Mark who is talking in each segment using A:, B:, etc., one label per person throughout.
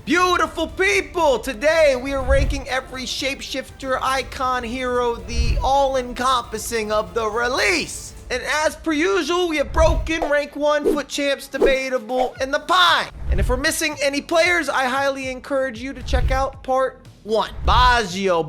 A: Beautiful people, today we are ranking every shapeshifter, icon, hero, the all-encompassing of the release. And as per usual, we have broken, rank 1, foot champs, debatable, and the pie. And if we're missing any players, I highly encourage you to check out part 1. Baggio.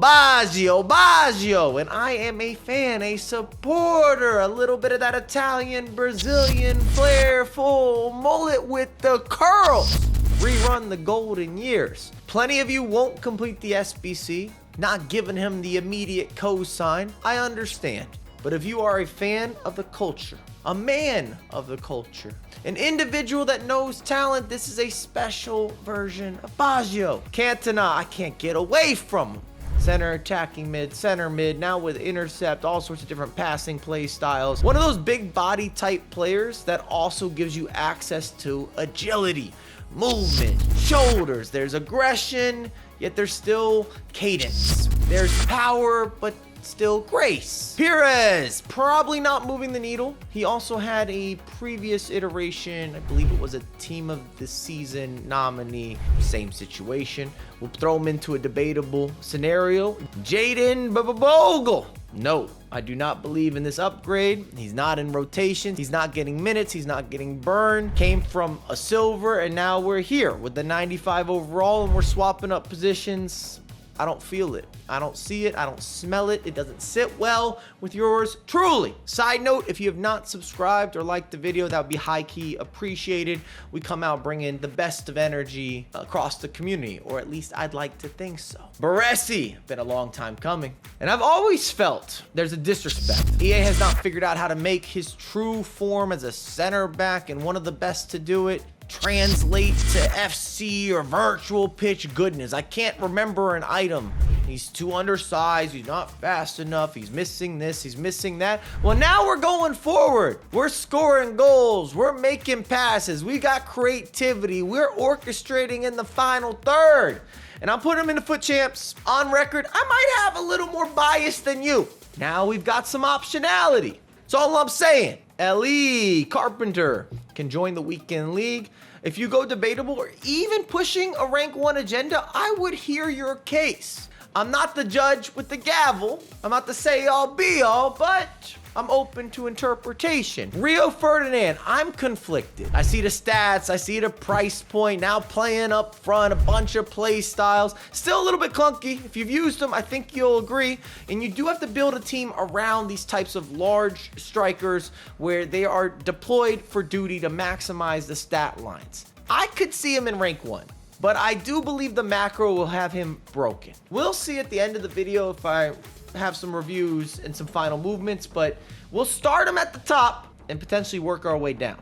A: And I am a fan, a supporter, a little bit of that Italian, Brazilian flair, full mullet with the curls. Rerun the golden years. Plenty of you won't complete the SBC, not giving him the immediate cosign. I understand. But if you are a fan of the culture, a man of the culture, an individual that knows talent, this is a special version of Baggio. Cantona, I can't get away from him. Center attacking mid, center mid, now with intercept, all sorts of different passing play styles. One of those big body type players that also gives you access to agility, movement, shoulders. There's aggression, yet there's still cadence. There's power, but still grace. Perez, probably not moving the needle. He also had a previous iteration, I believe it was a team of the season nominee. Same situation. We'll throw him into a debatable scenario. Jaden Bogle. No, I do not believe in this upgrade. He's not in rotation. He's not getting minutes. He's not getting burned. Came from a silver, and now we're here with the 95 overall, and we're swapping up positions. I don't feel it. I don't see it. I don't smell it. It doesn't sit well with yours truly. Side note, if you have not subscribed or liked the video, that would be high-key appreciated. We come out bringing the best of energy across the community, or at least I'd like to think so. Baresi, been a long time coming. And I've always felt there's a disrespect. EA has not figured out how to make his true form as a center back, and one of the best to do it translate to FC or virtual pitch goodness. I can't remember an item. He's too undersized. He's not fast enough. He's missing this. He's missing that. Well, now we're going forward. We're scoring goals. We're making passes. We got creativity. We're orchestrating in the final third. And I'm putting him in the foot champs. On record, I might have a little more bias than you. Now we've got some optionality. That's all I'm saying. L.E. Carpenter can join the weekend league. If you go debatable or even pushing a rank 1 agenda, I would hear your case. I'm not the judge with the gavel. I'm not the say-all be-all, but I'm open to interpretation. Rio Ferdinand, I'm conflicted. I see the stats, I see the price point, now playing up front, a bunch of play styles. Still a little bit clunky. If you've used them, I think you'll agree. And you do have to build a team around these types of large strikers where they are deployed for duty to maximize the stat lines. I could see him in rank 1. But I do believe the macro will have him broken. We'll see at the end of the video if I have some reviews and some final movements, but we'll start him at the top and potentially work our way down.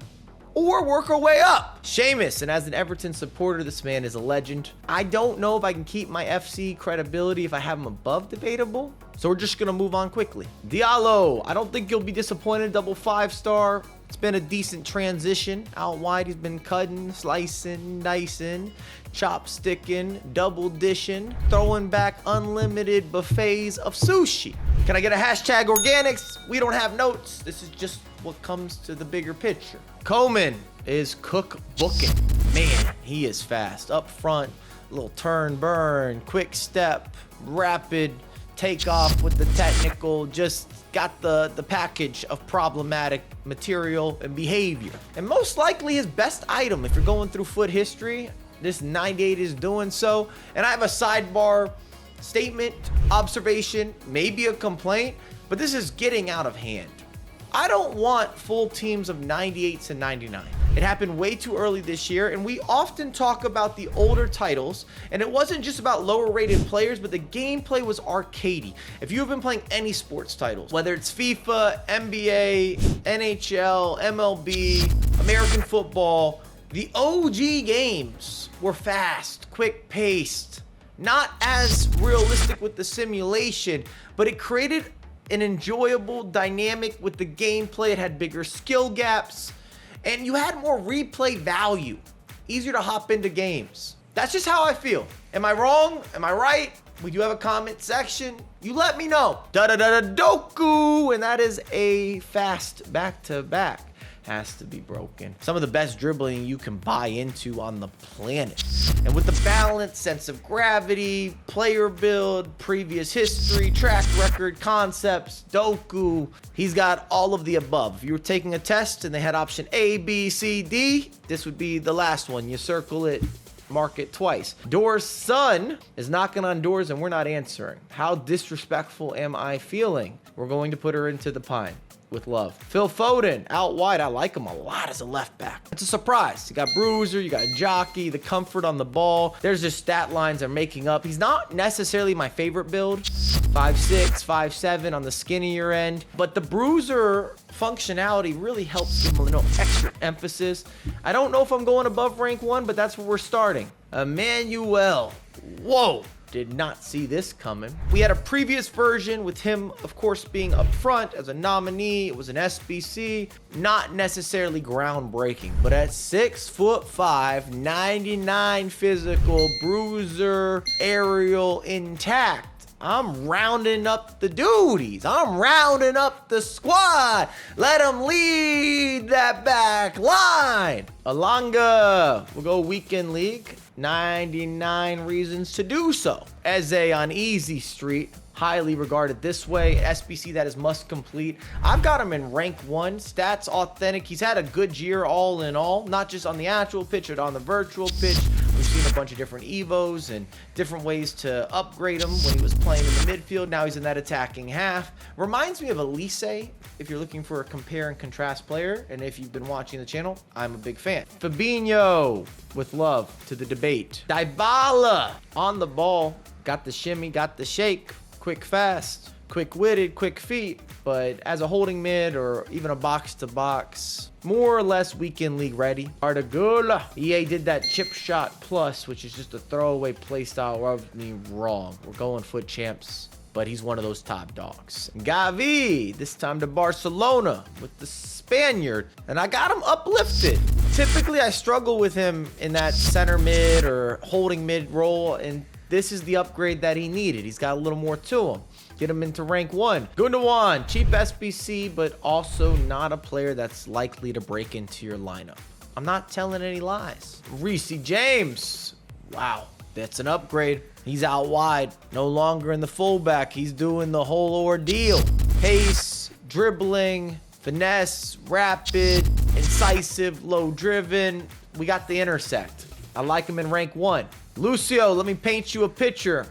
A: Or work our way up. Seamus, and as an Everton supporter, this man is a legend. I don't know if I can keep my FC credibility if I have him above debatable, so we're just gonna move on quickly. Diallo, I don't think you'll be disappointed, double 5-star. It's been a decent transition. Out wide, he's been cutting, slicing, dicing, chopsticking, double dishing, throwing back unlimited buffets of sushi. Can I get a hashtag organics? We don't have notes. This is just what comes to the bigger picture. Coleman is cookbooking. Man, he is fast. Up front, little turn, burn, quick step, rapid takeoff with the technical, just got the package of problematic material and behavior. And most likely his best item, if you're going through foot history, this 98 is doing so. And I have a sidebar statement, observation, maybe a complaint, but this is getting out of hand. I don't want full teams of 98s and 99. It happened way too early this year, and we often talk about the older titles, and it wasn't just about lower rated players, but the gameplay was arcadey. If you have been playing any sports titles, whether it's FIFA, NBA, NHL, MLB, American football, the OG games were fast, quick paced, not as realistic with the simulation, but it created an enjoyable dynamic with the gameplay. It had bigger skill gaps, and you had more replay value. Easier to hop into games. That's just how I feel. Am I wrong? Am I right? We do have a comment section. You let me know. Da-da-da-da-doku, and that is a fast back-to-back. has to be broken. Some of the best dribbling you can buy into on the planet. And with the balance, sense of gravity, player build, previous history, track record, concepts, Doku, he's got all of the above. If you were taking a test and they had option A, B, C, D, this would be the last one. You circle it, mark it twice. Door's son is knocking on doors and we're not answering. How disrespectful am I feeling? We're going to put her into the pine. With love. Phil Foden, out wide. I like him a lot as a left back. It's a surprise. You got Bruiser, you got Jockey, the comfort on the ball. There's just stat lines they're making up. He's not necessarily my favorite build. 5'6", 5'7" on the skinnier end. But the Bruiser functionality really helps give him a little extra emphasis. I don't know if I'm going above rank 1, but that's where we're starting. Emmanuel. Whoa. Did not see this coming. We had a previous version with him, of course, being up front as a nominee. It was an SBC, not necessarily groundbreaking, but at 6'5", 99 physical, bruiser, aerial intact. I'm rounding up the duties. I'm rounding up the squad. Let him lead that back line. Alanga. We'll go weekend league. 99 reasons to do so. Eze on Easy Street. Highly regarded this way. SBC that is must complete. I've got him in rank 1. Stats authentic. He's had a good year all in all. Not just on the actual pitch, but on the virtual pitch. We've seen a bunch of different evos and different ways to upgrade him when he was playing in the midfield. Now he's in that attacking half. Reminds me of Elise if you're looking for a compare and contrast player. And if you've been watching the channel, I'm a big fan. Fabinho with love to the debate. Dybala on the ball. Got the shimmy, got the shake. Quick, fast, quick-witted, quick feet. But as a holding mid or even a box-to-box, more or less weekend league ready. Ardagola. EA did that chip shot plus, which is just a throwaway playstyle. Rubbed me wrong. We're going foot champs, but he's one of those top dogs. Gavi, this time to Barcelona with the Spaniard, and I got him uplifted. Typically, I struggle with him in that center mid or holding mid role, and this is the upgrade that he needed. He's got a little more to him. Get him into rank 1. Gundogan, cheap SBC, but also not a player that's likely to break into your lineup. I'm not telling any lies. Reece James. Wow, that's an upgrade. He's out wide, no longer in the fullback. He's doing the whole ordeal. Pace, dribbling, finesse, rapid, incisive, low driven. We got the intersect. I like him in rank 1. Lucio, let me paint you a picture.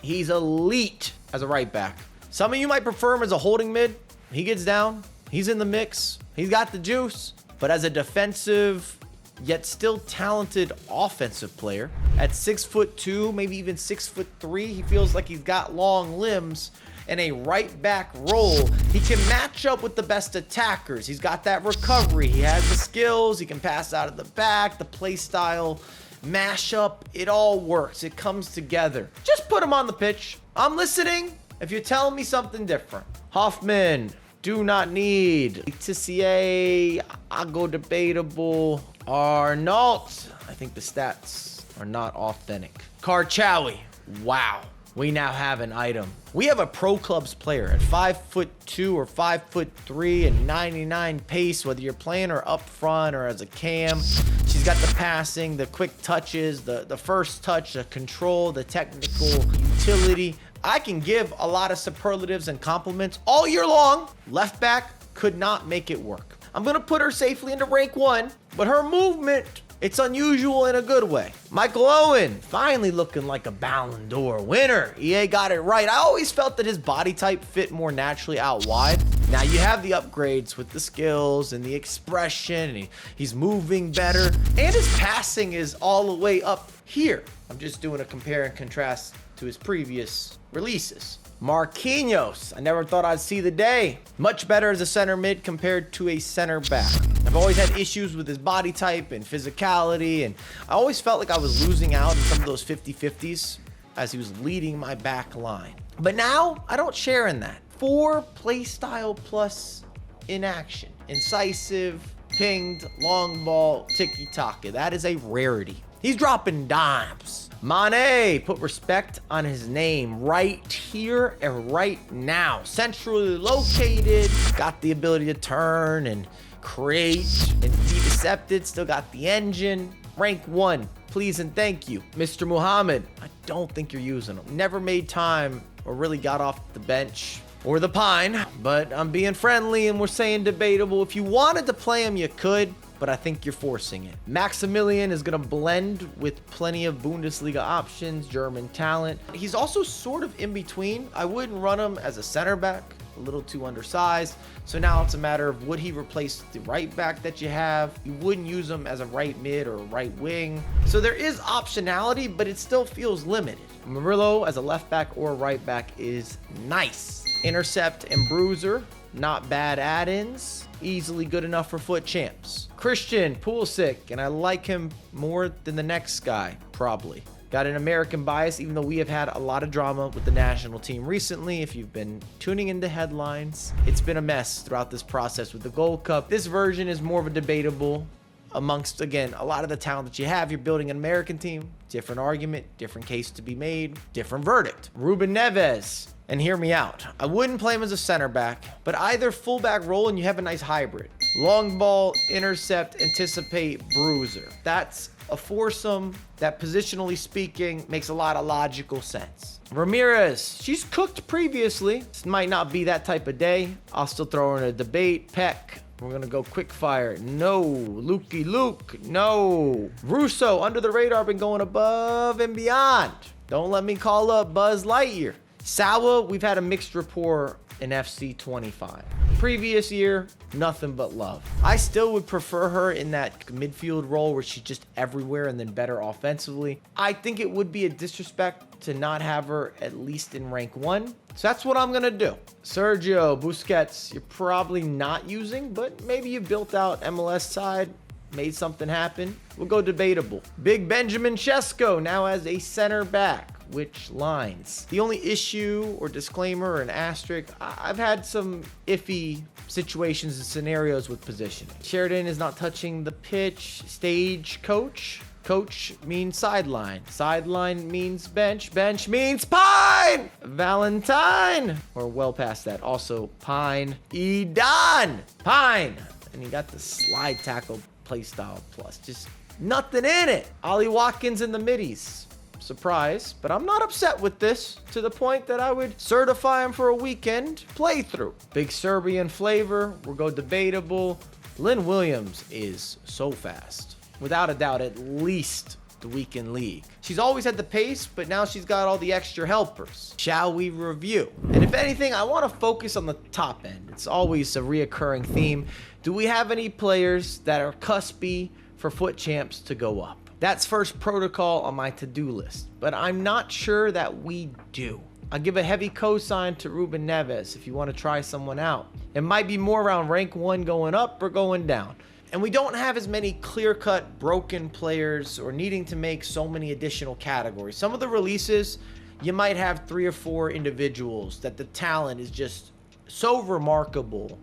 A: He's elite as a right back. Some of you might prefer him as a holding mid. He gets down. He's in the mix. He's got the juice. But as a defensive, yet still talented offensive player, at 6'2", maybe even 6'3", he feels like he's got long limbs. In a right back role, he can match up with the best attackers. He's got that recovery. He has the skills. He can pass out of the back, the play style. Mashup, it all works. It comes together. Just put him on the pitch. I'm listening if you're telling me something different. Hoffman, do not need. Tissier, I'll go debatable. Arnault, I think the stats are not authentic. Karchawi, wow. We now have an item. We have a pro clubs player at 5'2" or 5'3" and 99 pace, whether you're playing her up front or as a cam. She's got the passing, the quick touches, the first touch, the control, the technical utility. I can give a lot of superlatives and compliments all year long. Left back could not make it work. I'm going to put her safely into rank 1, but her movement, it's unusual in a good way. Michael Owen, finally looking like a Ballon d'Or winner. EA got it right. I always felt that his body type fit more naturally out wide. Now you have the upgrades with the skills and the expression. And he's moving better. And his passing is all the way up here. I'm just doing a compare and contrast to his previous releases. Marquinhos, I never thought I'd see the day. Much better as a center mid compared to a center back. I've always had issues with his body type and physicality, and I always felt like I was losing out in some of those 50-50s as he was leading my back line. But now, I don't share in that. 4 playstyle plus in action. Incisive, pinged, long ball, tiki-taka. That is a rarity. He's dropping dimes. Mane, put respect on his name right here and right now. Centrally located, got the ability to turn and Crate and Decepted, still got the engine. Rank 1, please and thank you. Mr. Muhammad, I don't think you're using him. Never made time or really got off the bench or the pine, but I'm being friendly and we're saying debatable. If you wanted to play him, you could, but I think you're forcing it. Maximilian is going to blend with plenty of Bundesliga options, German talent. He's also sort of in between. I wouldn't run him as a center back, a little too undersized. So now it's a matter of would he replace the right back that you have? You wouldn't use him as a right mid or a right wing. So there is optionality, but it still feels limited. Murillo as a left back or right back is nice. Intercept and Bruiser, not bad add-ins. Easily good enough for foot champs. Christian Pulisic, and I like him more than the next guy, probably. Got an American bias, even though we have had a lot of drama with the national team recently. If you've been tuning into headlines, it's been a mess throughout this process with the Gold Cup. This version is more of a debatable amongst, again, a lot of the talent that you have. You're building an American team, different argument, different case to be made, different verdict. Ruben Neves. And hear me out. I wouldn't play him as a center back, but either fullback role and you have a nice hybrid. Long ball, intercept, anticipate, bruiser. That's a foursome that, positionally speaking, makes a lot of logical sense. Ramirez, she's cooked previously. This might not be that type of day. I'll still throw her in a debate. Peck. We're gonna go quick fire. No. Lukey Luke. No. Russo, under the radar, been going above and beyond. Don't let me call up Buzz Lightyear. Sawa, we've had a mixed rapport in FC 25. Previous year, nothing but love. I still would prefer her in that midfield role where she's just everywhere and then better offensively. I think it would be a disrespect to not have her at least in rank 1. So that's what I'm going to do. Sergio Busquets, you're probably not using, but maybe you built out MLS side, made something happen. We'll go debatable. Big Benjamin Sesko now as a center back. Which lines? The only issue or disclaimer or an asterisk, I've had some iffy situations and scenarios with positioning. Sheridan is not touching the pitch. Stage coach. Coach means sideline. Sideline means bench. Bench means pine. Valentine. Or well past that. Also pine. Edan. Pine. And you got the slide tackle playstyle plus. Just nothing in it. Ollie Watkins in the middies. Surprise, but I'm not upset with this to the point that I would certify him for a weekend playthrough. Big Serbian flavor. We'll go debatable. Lynn Williams is so fast. Without a doubt, at least the weekend league. She's always had the pace, but now she's got all the extra helpers. Shall we review? And if anything, I want to focus on the top end. It's always a reoccurring theme. Do we have any players that are cuspy for foot champs to go up? That's first protocol on my to-do list, but I'm not sure that we do. I'll give a heavy cosign to Ruben Neves if you want to try someone out. It might be more around rank 1 going up or going down. And we don't have as many clear-cut broken players or needing to make so many additional categories. Some of the releases, you might have 3 or 4 individuals that the talent is just so remarkable.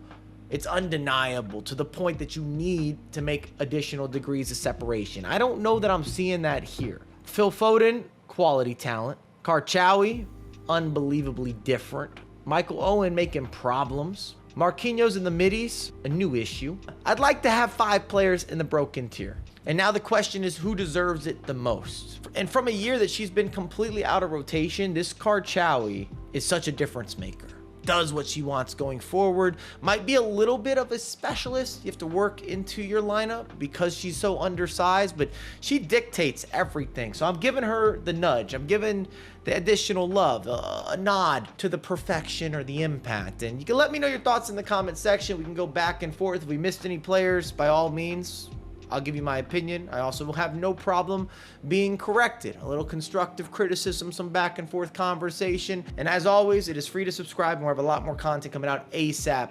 A: It's undeniable to the point that you need to make additional degrees of separation. I don't know that I'm seeing that here. Phil Foden, quality talent. Karchawi, unbelievably different. Michael Owen making problems. Marquinhos in the middies, a new issue. I'd like to have 5 players in the broken tier. And now the question is who deserves it the most? And from a year that she's been completely out of rotation, this Karchawi is such a difference maker. Does what she wants going forward. Might be a little bit of a specialist. You have to work into your lineup because she's so undersized, but she dictates everything. So I'm giving her the nudge. I'm giving the additional love, a nod to the perfection or the impact. And you can let me know your thoughts in the comment section. We can go back and forth. If we missed any players, by all means, I'll give you my opinion. I also will have no problem being corrected. A little constructive criticism, some back and forth conversation. And as always, it is free to subscribe and we'll have a lot more content coming out ASAP.